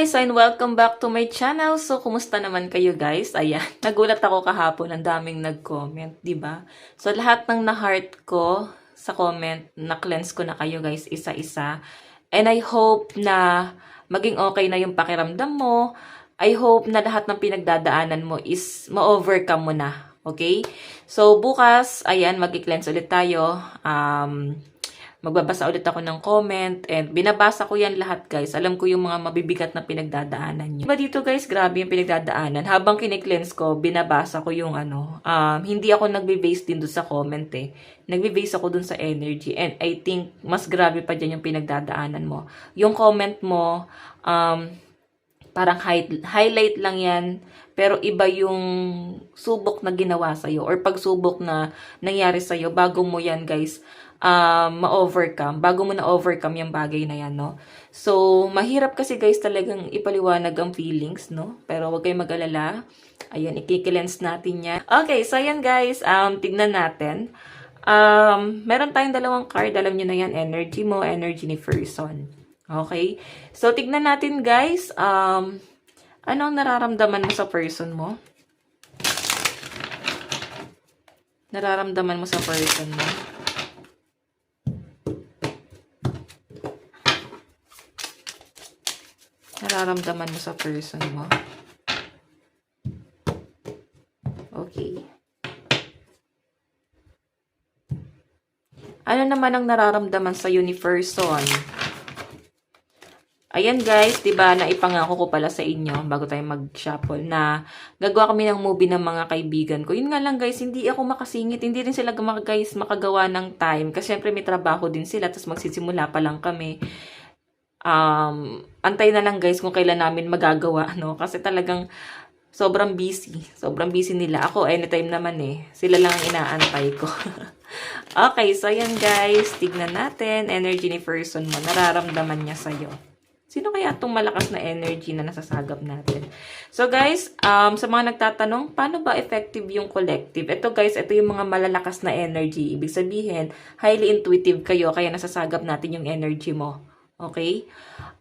guys, and welcome back to my channel. So, kumusta naman kayo guys? Ayan, nagulat ako kahapon, ang daming nag-comment, 'di ba? So, lahat ng na-heart ko sa comment, na-cleanse ko na kayo guys, isa-isa. And I hope na maging okay na yung pakiramdam mo. I hope na lahat ng pinagdadaanan mo is ma-overcome mo na. Okay? So, bukas, ayan, mag-cleanse ulit tayo. Magbabasa ulit ako ng comment and binabasa ko yan lahat guys. Alam ko yung mga mabibigat na pinagdadaanan nyo. Diba dito guys, grabe yung pinagdadaanan. Habang kine-cleanse ko, binabasa ko yung hindi ako nagbe-base din dun sa comment eh. Nagbe-base ako dun sa energy and I think mas grabe pa dyan yung pinagdadaanan mo. Yung comment mo, parang highlight lang yan, pero iba yung subok na ginawa sa'yo or pagsubok na nangyari sa'yo bago mo yan guys ma-overcome, bago mo na-overcome yung bagay na yan, no? So, mahirap kasi guys talagang ipaliwanag ang feelings, no? Pero huwag kayong mag-alala. Ayan, i-cleanse natin yan. Okay, so ayan guys, tignan natin. Meron tayong dalawang card, alam nyo na yan, energy mo, energy ni person. Okay? So, tignan natin guys, ano ang nararamdaman mo sa person mo? Nararamdaman mo sa person mo? Nararamdaman mo sa person mo? Okay. Ano naman ang nararamdaman sa ni person? Ayan guys, 'di ba, naipangako ko pala sa inyo bago tayo mag-shuffle na gagawa kami ng movie ng mga kaibigan ko. Yun nga lang guys, hindi ako makasingit, hindi rin sila guys makagawa ng time kasi syempre may trabaho din sila tapos magsisimula pa lang kami. Antay na lang guys kung kailan namin magagawa, no? Kasi talagang sobrang busy nila. Ako anytime naman eh. Sila lang ang inaantay ko. Okay, so ayan guys, tignan natin energy ni person mo. Nararamdaman niya sa'yo. Sino kaya itong malakas na energy na nasasagap natin? So guys, sa mga nagtatanong, paano ba effective yung collective? Ito guys, ito yung mga malalakas na energy. Ibig sabihin, highly intuitive kayo, kaya nasasagap natin yung energy mo. Okay?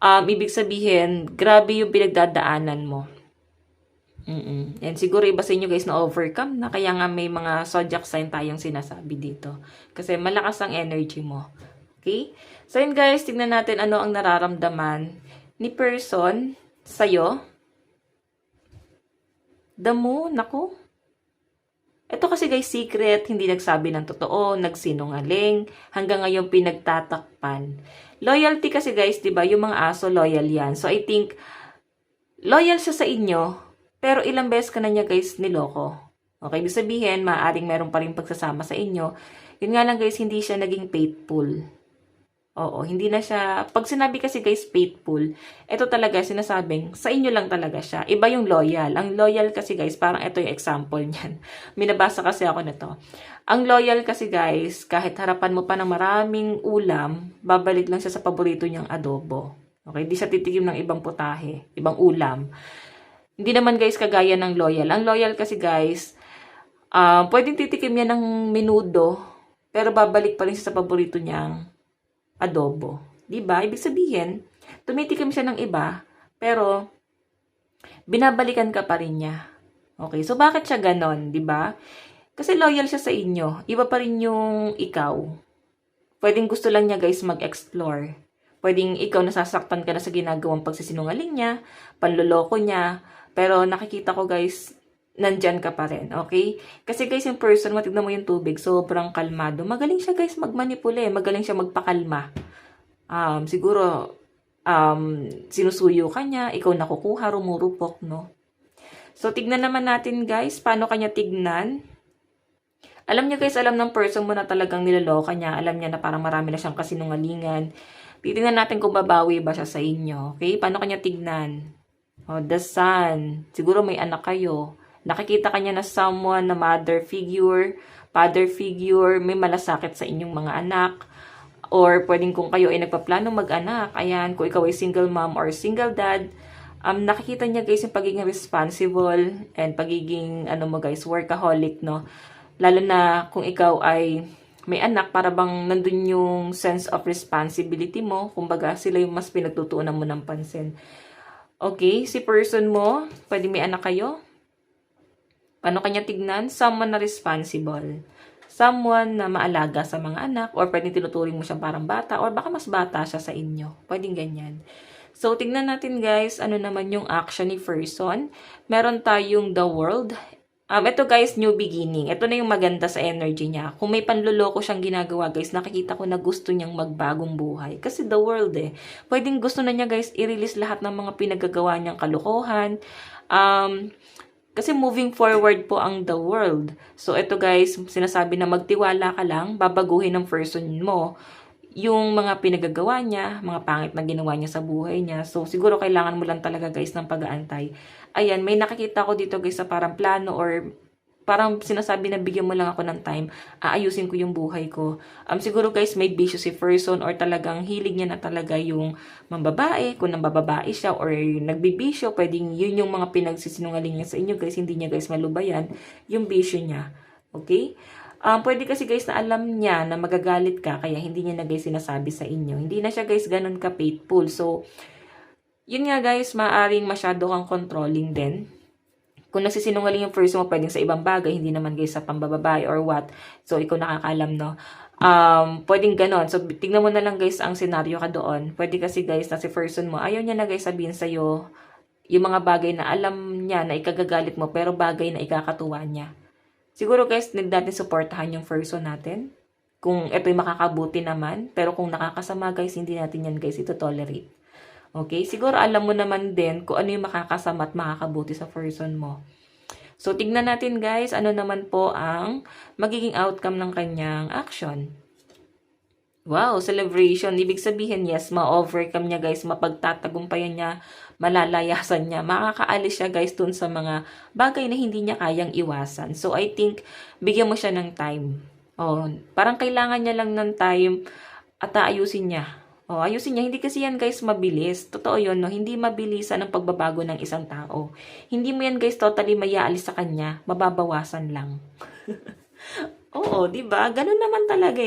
Ibig sabihin, grabe yung pinagdadaanan mo. And siguro iba sa inyo guys na overcome na, kaya nga may mga zodiac sign tayong sinasabi dito. Kasi malakas ang energy mo. Okay? So yun guys, tignan natin ano ang nararamdaman ni person sa'yo. The moon, naku. Ito kasi guys, secret, hindi nagsabi ng totoo, nagsinungaling, hanggang ngayon pinagtatakpan. Loyalty kasi guys, 'di ba? Yung mga aso loyal 'yan. So I think loyal siya sa inyo, pero ilang beses ka na niya guys niloko. Okay, ibig sabihin, maaaring meron pa rin pagsasama sa inyo. Yun nga lang guys, hindi siya naging faithful. Oo, hindi na siya, pag sinabi kasi guys faithful, ito talaga sinasabing sa inyo lang talaga siya. Iba yung loyal. Ang loyal kasi guys, parang ito yung example niyan. Minabasa kasi ako nito. Ang loyal kasi guys, kahit harapan mo pa ng maraming ulam, babalik lang siya sa paborito niyang adobo. Okay, di siya titikim ng ibang putahe, ibang ulam. Hindi naman guys kagaya ng loyal. Ang loyal kasi guys, pwedeng titikim yan ng menudo, pero babalik pa rin siya sa paborito niyang adobo. Diba? Ibig sabihin, tumitikim siya ng iba, pero binabalikan ka pa rin niya. Okay, so bakit siya ganon? Diba? Kasi loyal siya sa inyo. Iba pa rin yung ikaw. Pwedeng gusto lang niya guys mag-explore. Pwedeng ikaw nasasaktan ka na sa ginagawang pagsisinungaling niya, panloloko niya, pero nakikita ko guys, nandyan ka pa rin, okay? Kasi guys, yung person mo, tignan mo yung tubig, sobrang kalmado. Magaling siya guys magmanipule, magaling siya magpakalma. Siguro, sinusuyo ka niya, ikaw nakukuha, rumurupok, no? So, tignan naman natin guys, paano kanya tignan? Alam niya guys, alam ng person mo na talagang niloloka niya, alam niya na parang marami na siyang kasinungalingan. Titignan natin kung babawi ba siya sa inyo, okay? Paano kanya tignan? Oh, the sun. Siguro may anak kayo. Nakikita kanya na someone na mother figure, father figure, may malasakit sa inyong mga anak. Or pwedeng kung kayo ay nagpaplano mag-anak, ayan, kung ikaw ay single mom or single dad, nakikita niya guys yung pagiging responsible and pagiging, mo guys, workaholic, no? Lalo na kung ikaw ay may anak, para bang nandun yung sense of responsibility mo. Kumbaga, sila yung mas pinagtutuunan mo ng pansin. Okay, si person mo, pwede may anak kayo. Paano kanya tignan? Someone na responsible. Someone na maalaga sa mga anak, or pwedeng tinuturing mo siyang parang bata, or baka mas bata siya sa inyo. Pwedeng ganyan. So, tignan natin guys, ano naman yung action ni person. Meron tayong the world. Ito guys, new beginning. Ito na yung maganda sa energy niya. Kung may panluloko siyang ginagawa guys, nakikita ko na gusto niyang magbagong buhay. Kasi the world Pwedeng gusto na niya guys, i-release lahat ng mga pinagagawa niyang kalokohan. Kasi moving forward po ang the world. So, ito guys, sinasabi na magtiwala ka lang, babaguhin ng person mo yung mga pinagagawa niya, mga pangit na ginawa niya sa buhay niya. So, siguro kailangan mo lang talaga guys ng pag-aantay. Ayan, may nakikita ko dito guys sa parang plano or parang sinasabi na bigyan mo lang ako ng time, aayusin ko yung buhay ko. Siguro guys, may bisyo si person or talagang hilig niya na talaga yung mambabae, kung nambababae siya or nagbibisyo, pwedeng yun yung mga pinagsisinungaling niya sa inyo guys, hindi niya guys malubayan yung bisyo niya. Okay? Pwede kasi guys na alam niya na magagalit ka, kaya hindi niya na guys sinasabi sa inyo. Hindi na siya guys ganun ka-faithful. So, yun nga guys, maaring masyado kang controlling din. Kung nagsisinungaling yung person mo, pwedeng sa ibang bagay, hindi naman guys sa pambababae or what. So, ikaw nakakalam, no? Pwedeng ganon. So, tingnan mo na lang guys ang senaryo ka doon. Pwede kasi guys na si person mo, ayaw niya na guys sabihin sa'yo yung mga bagay na alam niya na ikagagalit mo, pero bagay na ikakatuwa niya. Siguro guys, need natin supportahan yung person natin. Kung ito'y makakabuti naman, pero kung nakakasama guys, hindi natin yan guys ito tolerate. Okay? Siguro alam mo naman din kung ano yung makakasama at makakabuti sa person mo. So, tignan natin guys, ano naman po ang magiging outcome ng kanyang action. Wow, celebration. Ibig sabihin, yes, ma-overcome niya guys, mapagtatagumpayan niya, malalayasan niya, makakaalis siya guys dun sa mga bagay na hindi niya kayang iwasan. So, I think, bigyan mo siya ng time. Oh, parang kailangan niya lang ng time at aayusin niya. Oh, ayusin niya. Hindi kasi yan guys mabilis. Totoo yun, no? Hindi mabilisan ang pagbabago ng isang tao. Hindi mo yan guys totally mayaalis sa kanya. Mababawasan lang. Oo, di ba? Ganun naman talaga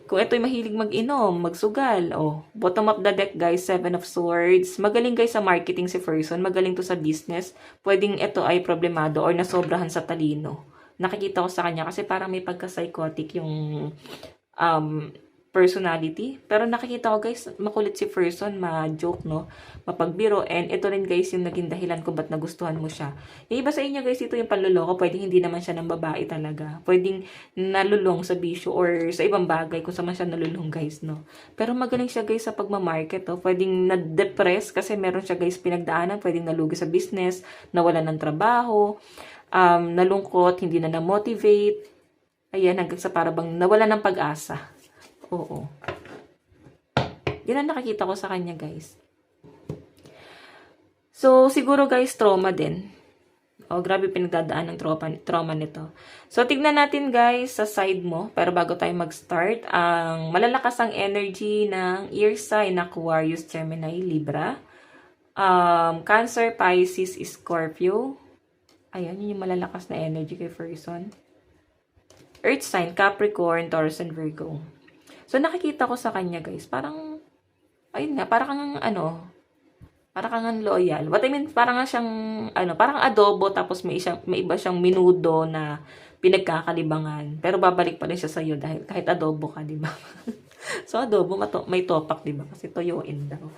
Kung ito'y mahilig mag-inom, magsugal, bottom of the deck guys, 7 of Swords. Magaling guys sa marketing si person, magaling to sa business. Pwedeng ito ay problemado or nasobrahan sa talino. Nakikita ko sa kanya kasi parang may pagka-psychotic yung personality. Pero nakikita ko guys, makulit si person, ma-joke, no? Mapagbiro. And ito rin guys yung naging dahilan kung ba't nagustuhan mo siya. Yung iba sa inyo guys, ito yung panluloko. Pwedeng hindi naman siya ng babae talaga. Pwedeng nalulong sa bisyo or sa ibang bagay kung saan man siya nalulong guys, no? Pero magaling siya guys sa pagmamarket, no? Pwedeng na-depress kasi meron siya guys pinagdaanan. Pwedeng nalugi sa business, nawala ng trabaho, nalungkot, hindi na na-motivate. Ayan, hanggang sa parabang nawala ng pag-asa. Oo. Yan ang nakikita ko sa kanya, guys. So, siguro, guys, trauma din. Grabe pinagdadaan ng trauma nito. So, tignan natin, guys, sa side mo. Pero bago tayo mag-start, ang malalakas ang energy ng ear sign, Aquarius, Gemini, Libra. Cancer, Pisces, Scorpio. Ayan, yun yung malalakas na energy kay person. Earth sign, Capricorn, Taurus, and Virgo. So, nakikita ko sa kanya, guys, parang, ayun nga, parang kang loyal. What I mean, parang siyang, parang adobo, tapos may iba siyang minudo na pinagkakalibangan. Pero babalik pa rin siya sa'yo dahil kahit adobo ka, di ba? So, adobo, may topak, di ba? Kasi toyoin daw.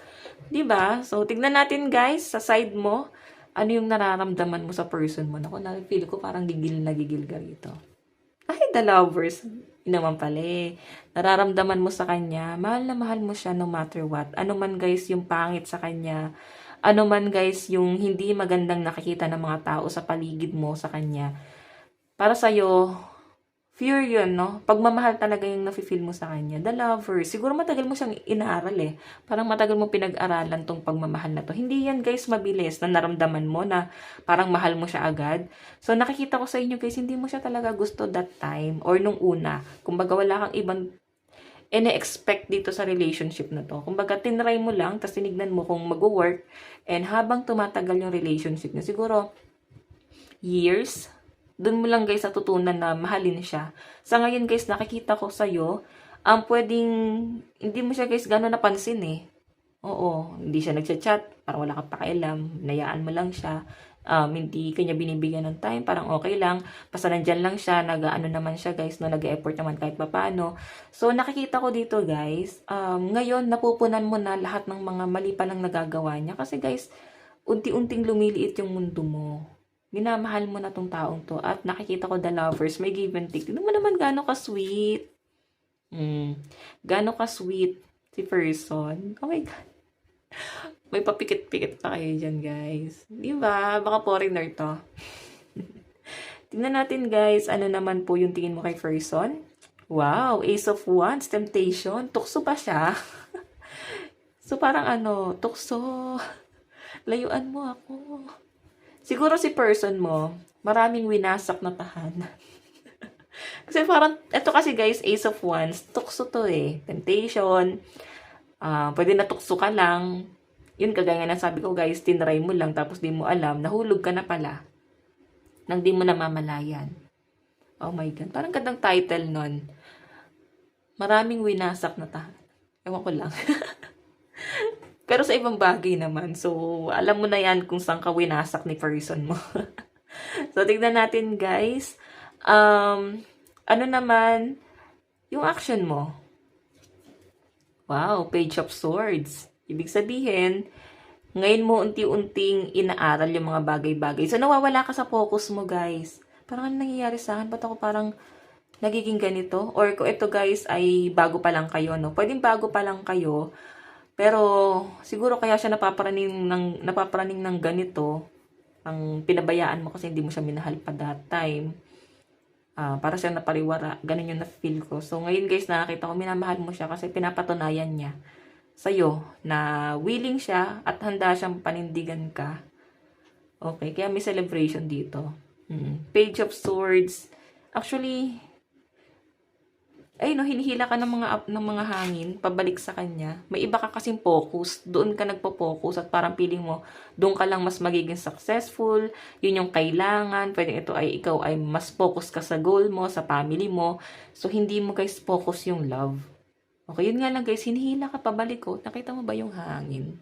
Di ba? So, tignan natin, guys, sa side mo, ano yung nararamdaman mo sa person mo. Naku, feel ko parang gigil na gigil ka rito. Ay, the lovers. Naman pala nararamdaman mo sa kanya, mahal na mahal mo siya no matter what. Ano man guys yung pangit sa kanya, ano man guys yung hindi magandang nakikita ng mga tao sa paligid mo sa kanya. Para sa'yo, fear yun, no? Pagmamahal talaga yung nafe-feel mo sa kanya. The lover. Siguro matagal mo siyang inaaral Parang matagal mo pinag-aralan tong pagmamahal na to. Hindi yan guys mabilis na naramdaman mo na parang mahal mo siya agad. So nakikita ko sa inyo guys, hindi mo siya talaga gusto that time or nung una. Kumbaga wala kang ibang ine-expect dito sa relationship na to. Kumbaga tinry mo lang, tapos tinignan mo kung mag-work. And habang tumatagal yung relationship niya, siguro years, doon mo lang guys natutunan na mahalin siya. Sa ngayon guys, nakikita ko sa'yo, pwedeng, hindi mo siya guys gano'n napansin Oo, hindi siya nagcha-chat, parang wala kang pakialam, hinayaan mo lang siya. Hindi kanya binibigyan ng time, parang okay lang. Basta nandyan lang siya, nag-ano naman siya guys, no, nag-effort naman kahit papaano. So, nakikita ko dito guys, ngayon napupunan mo na lahat ng mga mali pa lang nagagawa niya. Kasi guys, unti-unting lumiliit yung mundo mo. Minamahal mo na tong taong to. At nakikita ko the lovers, may give and take. Tignan mo naman gaano ka-sweet. Gaano ka-sweet si person. Oh my God. May papikit-pikit pa kayo dyan, guys. Di ba? Baka foreigner to. Tingnan natin, guys. Ano naman po yung tingin mo kay person? Wow, Ace of Wands, Temptation. Tukso pa siya. So, parang ano, tukso. Layuan mo ako. Siguro si person mo, maraming winasak na tahanan. Kasi parang, eto kasi guys, Ace of Wands, tukso to eh. Temptation. Pwede na tukso ka lang. Yun, kagaya na sabi ko guys, tinry mo lang tapos di mo alam, nahulog ka na pala. Nang di mo namamalayan. Oh my God, parang gandang title nun. Maraming winasak na tahanan. Ewan ko lang. Pero sa ibang bagay naman. So, alam mo na yan kung saan ka winasak ni person mo. So, tignan natin guys. Ano naman yung action mo? Wow, Page of Swords. Ibig sabihin, ngayon mo unti-unting inaaral yung mga bagay-bagay. So, nawawala ka sa focus mo, guys. Parang ano nangyayari sa akin? Ba't ako parang nagiging ganito? Or kung ito, guys, ay bago pa lang kayo, no? Pwedeng bago pa lang kayo, pero siguro kaya siya napaparaning ng ganito, ang pinabayaan mo kasi hindi mo siya minahal pa that time. Para siyang napariwara. Ganun yung na-feel ko. So, ngayon, guys, nakakita ko, minamahal mo siya kasi pinapatunayan niya sa'yo na willing siya at handa siyang panindigan ka. Okay, kaya may celebration dito. Page of Swords. Actually, ay no, hinihila ka ng mga hangin pabalik sa kanya. May iba ka kasing focus, doon ka nagpo-focus at parang feeling mo doon ka lang mas magiging successful. Yun yung kailangan. Pwedeng ito ay ikaw ay mas focus ka sa goal mo, sa family mo. So hindi mo guys focus yung love. Okay, yun nga lang guys, hinihila ka pabalik ko. Nakita mo ba yung hangin?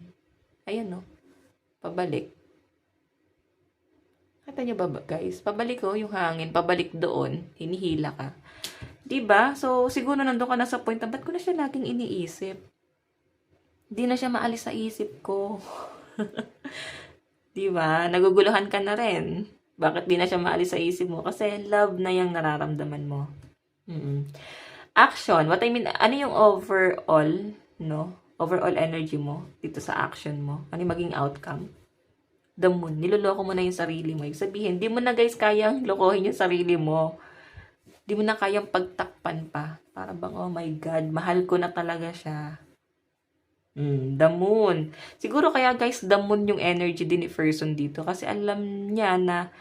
Ayan no, pabalik. Nakita niyo ba guys? Pabalik ko yung hangin, pabalik doon, hinihila ka. Diba? So, siguro nandun ka na sa point na, ba't ko na siya laging iniisip? Hindi na siya maalis sa isip ko. Diba? Naguguluhan ka na rin. Bakit di na siya maalis sa isip mo? Kasi love na yung nararamdaman mo. Action. What I mean, ano yung overall, no? Overall energy mo dito sa action mo. Ano yung maging outcome? The moon. Niloloko mo na yung sarili mo. Ibig sabihin, di mo na guys kayang lokohin yung sarili mo. Di mo na kayang pagtakpan pa. Para bang, oh my God, mahal ko na talaga siya. The moon. Siguro kaya guys, the moon yung energy din ni person dito. Kasi alam niya na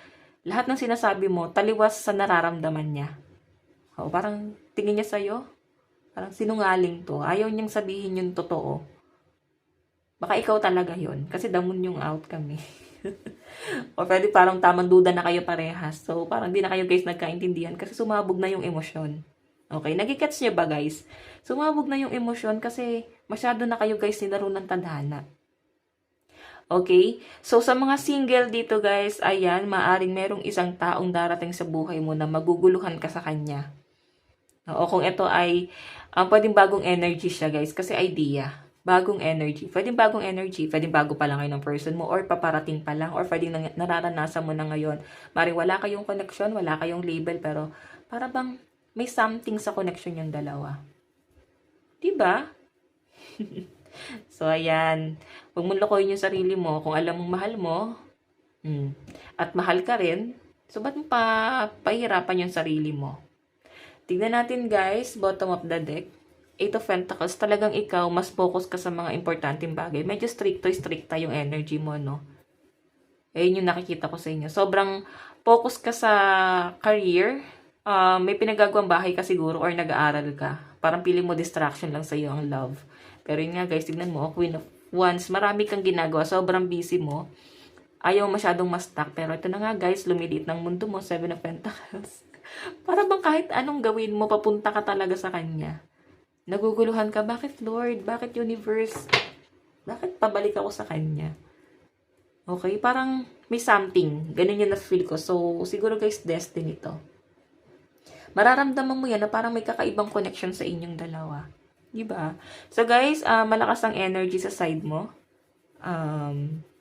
lahat ng sinasabi mo, taliwas sa nararamdaman niya. O, parang tingin niya sa'yo, parang sinungaling to. Ayaw niyang sabihin yung totoo. Baka ikaw talaga yon kasi the moon yung outcome eh. O pwede parang tamang duda na kayo parehas. So, parang di na kayo guys nagkaintindihan kasi sumabog na yung emosyon. Okay, nagigets niyo ba guys? Sumabog na yung emosyon kasi masyado na kayo guys nilaro ng tadhana. Okay? So, sa mga single dito guys, ayan, maaring merong isang taong darating sa buhay mo na maguguluhan ka sa kanya. O kung ito ay, pwedeng bagong energy siya guys, kasi idea. Bagong energy. Pwedeng bagong energy. Pwedeng bago pa lang kayo ng person mo or paparating pa lang or pwedeng nararanasan mo na ngayon. Mari wala kayong connection, wala kayong label, pero para bang may something sa connection yung dalawa. Diba? So, ayan. Huwag mong lokohin yung sarili mo. Kung alam mong mahal mo, at mahal ka rin, so ba't mo pahirapan yung sarili mo? Tignan natin guys, bottom of the deck. Eight of Pentacles, talagang ikaw, mas focus ka sa mga importanteng bagay. Medyo stricta yung energy mo, no? Ayun yung nakikita ko sa inyo. Sobrang focus ka sa career. May pinagagawang bahay ka siguro or nag-aaral ka. Parang feeling mo distraction lang sa iyo ang love. Pero yun nga guys, tignan mo, Queen of Wands, marami kang ginagawa. Sobrang busy mo. Ayaw masyadong ma-stuck. Pero ito na nga guys, lumiliit ng mundo mo, Seven of Pentacles. Para bang kahit anong gawin mo, papunta ka talaga sa kanya. Naguguluhan ka, bakit Lord? Bakit Universe? Bakit pabalik ako sa kanya? Okay, parang may something. Ganun yung na-feel ko. So, siguro guys, destiny to. Mararamdaman mo yan na parang may kakaibang connection sa inyong dalawa. Diba? So guys, malakas ang energy sa side mo.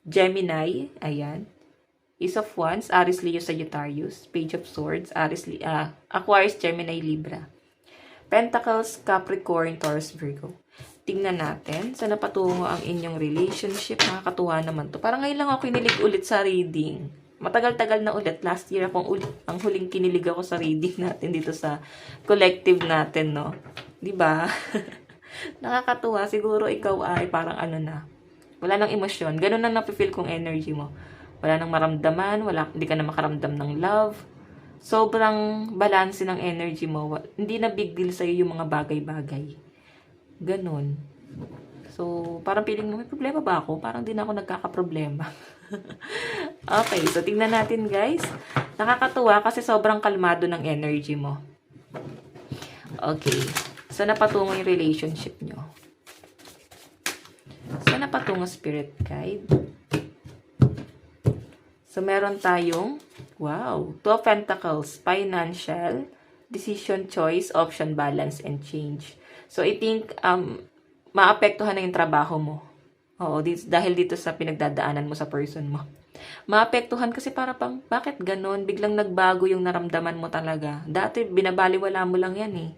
Gemini, ayan. Ace of Wands, Aries, Leo, Sagittarius. Page of Swords, Aquarius, Gemini, Libra. Pentacles, Capricorn, Taurus, Virgo. Tingnan natin. Saan patungo ang inyong relationship? Nakakatuwa naman to. Parang ngayon lang ako kinilig ulit sa reading. Matagal-tagal na ulit. Last year ang huling kinilig ako sa reading natin dito sa collective natin, no? Diba? Nakakatuwa. Siguro ikaw ay parang ano na. Wala nang emosyon. Ganun na napifeel kong energy mo. Wala nang maramdaman. Hindi ka na makaramdam ng love. Sobrang balanse ng energy mo. Hindi na big deal sa'yo yung mga bagay-bagay. Ganon. So, parang feeling mo, may problema ba ako? Parang di na ako nagkakaproblema. Okay, so tingnan natin guys. Nakakatuwa kasi sobrang kalmado ng energy mo. Okay. So, napatungo yung relationship nyo. So, napatungo spirit guide. So, meron tayong, wow, Two of Pentacles, financial, decision, choice, option, balance, and change. So, I think, maapektuhan na yung trabaho mo. Oo, dahil dito sa pinagdadaanan mo sa person mo. Maapektuhan kasi para pang, bakit ganon? Biglang nagbago yung naramdaman mo talaga. Dati, binabaliwala mo lang yan eh.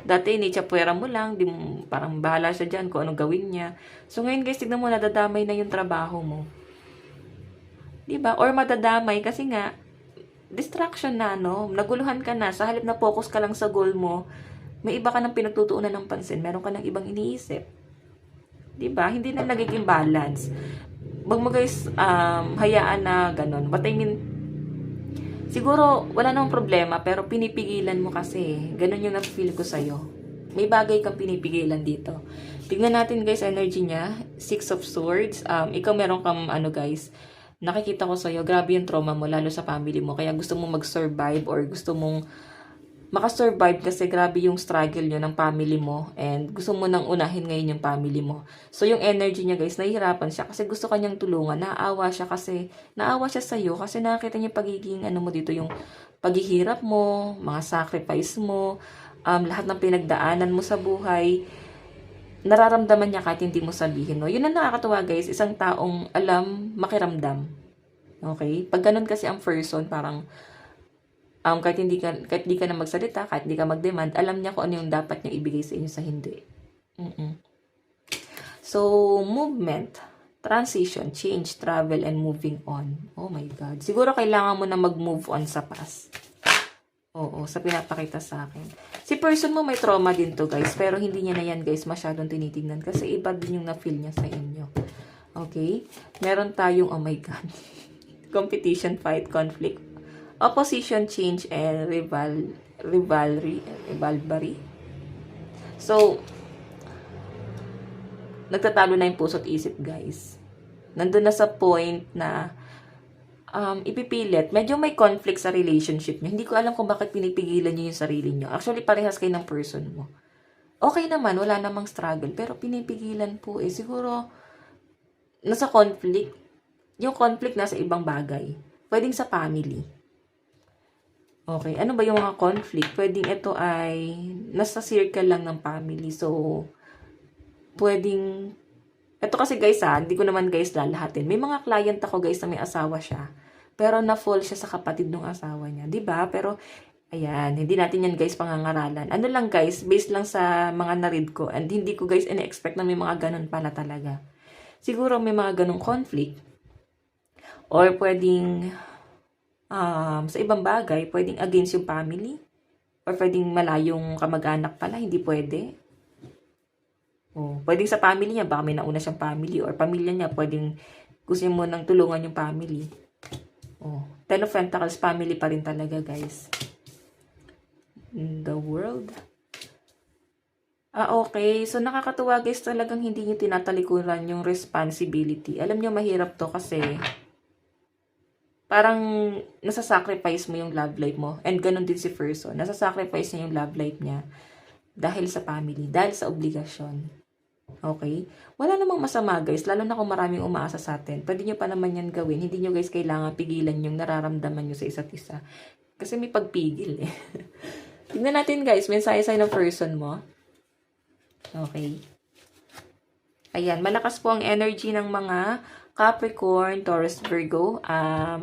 Dati, inichapwera mo lang, parang bahala siya dyan kung anong gawin niya. So, ngayon guys, tignan mo, nadadamay na yung trabaho mo. Diba? Or madadamay kasi nga, distraction na, no? Naguluhan ka na. Sa halip na focus ka lang sa goal mo, may iba ka nang pinagtutuunan ng pansin. Meron ka ng ibang iniisip. Diba? Hindi na nagiging balance. Wag mo guys, hayaan na ganun. But I mean, siguro, wala namang problema, pero pinipigilan mo kasi. Ganun yung na-feel ko sa'yo. May bagay kang pinipigilan dito. Tignan natin guys, energy niya. Six of Swords. Ikaw meron kang, guys, nakikita ko sa'yo, grabe yung trauma mo, lalo sa family mo. Kaya gusto mong mag-survive or gusto mong makasurvive kasi grabe yung struggle nyo ng family mo and gusto mo nang unahin ngayon yung family mo. So, yung energy niya guys, nahihirapan siya kasi gusto kanyang tulungan. Naawa siya sa'yo kasi nakakita niya pagiging mo dito, yung paghihirap mo, mga sacrifice mo, lahat ng pinagdaanan mo sa buhay. Nararamdaman niya kahit hindi mo sabihin, no? Yun ang nakakatuwa guys, isang taong alam makiramdam. Okay? Pag ganun kasi ang person, parang kahit di ka na magsalita, kahit di ka mag-demand, alam niya kung ano yung dapat niya ibigay sa inyo sa hindi. So, movement, transition, change, travel, and moving on. Oh my God. Siguro kailangan mo na mag-move on sa past. Oo, sa pinapakita sa akin. Si person mo may trauma din to guys, pero hindi niya na yan guys masyadong tinitignan kasi iba din yung na-feel niya sa inyo. Okay? Meron tayong, oh my God, competition, fight, conflict, opposition, change, and rivalry. So, nagtatalo na yung puso't isip, guys. Nandun na sa point na ipipilit. Medyo may conflict sa relationship niyo. Hindi ko alam kung bakit pinipigilan niyo yung sarili niyo. Actually, parehas kayo ng person mo. Okay naman, wala namang struggle. Pero pinipigilan po siguro nasa conflict. Yung conflict nasa ibang bagay. Pwedeng sa family. Okay, ano ba yung mga conflict? Pwedeng ito ay nasa circle lang ng family. So, pwedeng, ito kasi guys hindi ko naman guys lalahatin. May mga client ako guys na may asawa siya. Pero na-fall siya sa kapatid ng asawa niya. 'Di ba? Pero, ayan, hindi natin yan guys pangangaralan. Ano lang guys, based lang sa mga na-read ko. And hindi ko guys ina-expect na may mga ganun pala talaga. Siguro may mga ganung conflict. Or pwedeng, sa ibang bagay, pwedeng against yung family. Or pwedeng malayong kamag-anak pala, hindi pwede. Pwedeng sa family niya, baka may nauna siyang family. Or pamilya niya, pwedeng gusto mo nang tulungan yung family. Ten of Pentacles, family pa rin talaga guys. In the world. Okay. So, nakakatuwa guys, talagang hindi niyo tinatalikuran yung responsibility. Alam niyo, mahirap to kasi parang nasa-sacrifice mo yung love life mo. And ganun din si person. Nasa-sacrifice niya yung love life niya dahil sa family, dahil sa obligasyon. Okay? Wala namang masama guys, lalo na kung maraming umaasa sa atin. Pwede nyo pa naman yan gawin. Hindi nyo guys kailangan pigilan yung nararamdaman nyo sa isa't isa. Kasi may pagpigil eh. Tignan natin guys, mensahe sa'yo ng person mo. Okay. Ayan, malakas po ang energy ng mga Capricorn, Taurus, Virgo,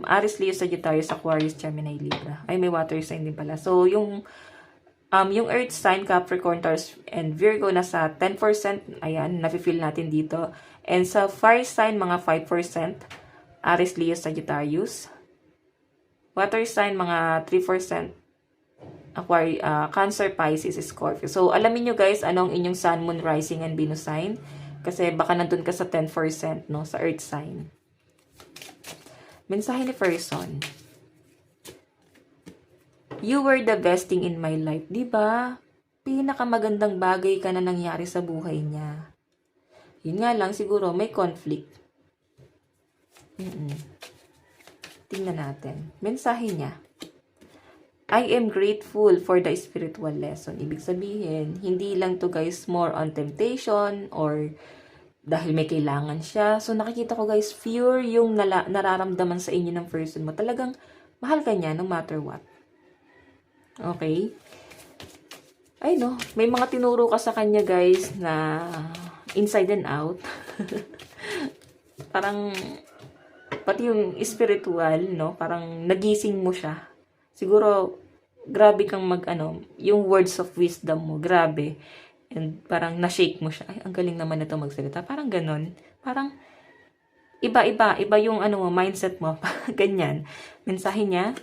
Aries, Leo, Sagittarius, Aquarius, Gemini, Libra. Ay, may water sign din pala. So, yung Earth sign, Capricorn, Taurus, and Virgo, nasa 10%. Ayan, nafe-feel natin dito. And sa fire sign, mga 5%. Aries, Leo, Sagittarius. Water sign, mga 3%. Cancer, Pisces, Scorpio. So, alamin nyo guys, anong inyong Sun, Moon, Rising, and Venus sign. Kasi baka nandun ka sa 10%, no? Sa Earth sign. Mensahe ni person. You were the best thing in my life. Diba? Pinakamagandang bagay ka na nangyari sa buhay niya. Yun nga lang, siguro may conflict. Tingnan natin. Mensahe niya. I am grateful for the spiritual lesson. Ibig sabihin, hindi lang to guys more on temptation or dahil may kailangan siya. So nakikita ko guys, pure yung nararamdaman sa inyo ng person mo. Talagang mahal ka niya no matter what. Okay? Ay no, may mga tinuro ka sa kanya guys na inside and out. Parang pati yung spiritual, no? Parang nagising mo siya. Siguro, grabe kang yung words of wisdom mo, grabe. And parang na-shake mo siya. Ay, ang galing naman nito magsalita. Parang ganon. Parang, iba yung mindset mo. Ganyan. Mensahe niya,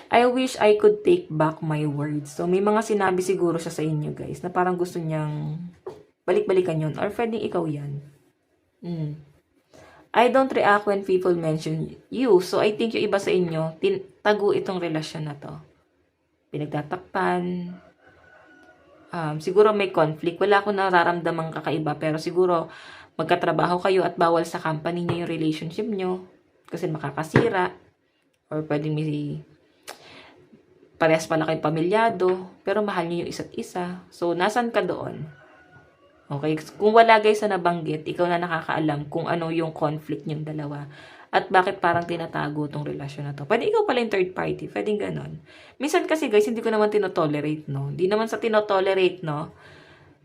I wish I could take back my words. So, may mga sinabi siguro siya sa inyo, guys, na parang gusto niyang balik-balikan yun. Or pwedeng ikaw yan. I don't react when people mention you. So, I think yung iba sa inyo, tago itong relasyon na to. Pinagtatakpan. Siguro may conflict. Wala akong nararamdamang kakaiba. Pero siguro, magkatrabaho kayo at bawal sa company niya yung relationship nyo. Kasi makakasira. Or pwedeng may parehas pala kayo pamilyado. Pero mahal niyo yung isa't isa. So, nasan ka doon? Okay, kung wala guys na nabanggit, ikaw na nakakaalam kung ano yung conflict niyong dalawa. At bakit parang tinatago tong relasyon na to. Pwede ikaw pala yung third party, pwedeng ganon. Minsan kasi guys, hindi ko naman tinotolerate, no? Hindi naman sa tinotolerate, no?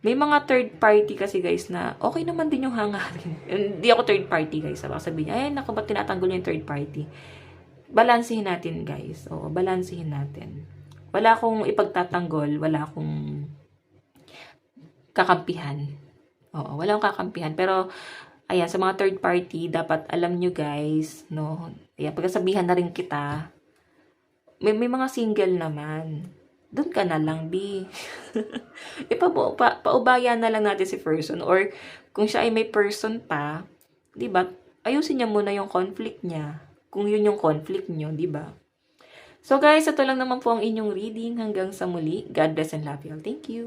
May mga third party kasi guys na okay naman din yung hangarin. Hindi ako third party guys. Baka sabihin niya, ay naku, ba't tinatanggol yung third party? Balansihin natin guys. Oo, balansihin natin. Wala akong ipagtatanggol, wala akong kakampihan. Oo, walang kakampihan. Pero, ayan, sa mga third party, dapat alam nyo guys, no? Ayan, pagkasabihan na rin kita, may mga single naman. Doon ka na lang, B. Paubayan na lang natin si person. Or, kung siya ay may person pa, di ba, ayusin niya muna yung conflict niya. Kung yun yung conflict nyo, di ba? So guys, ito lang naman po ang inyong reading. Hanggang sa muli. God bless and love you all. Thank you.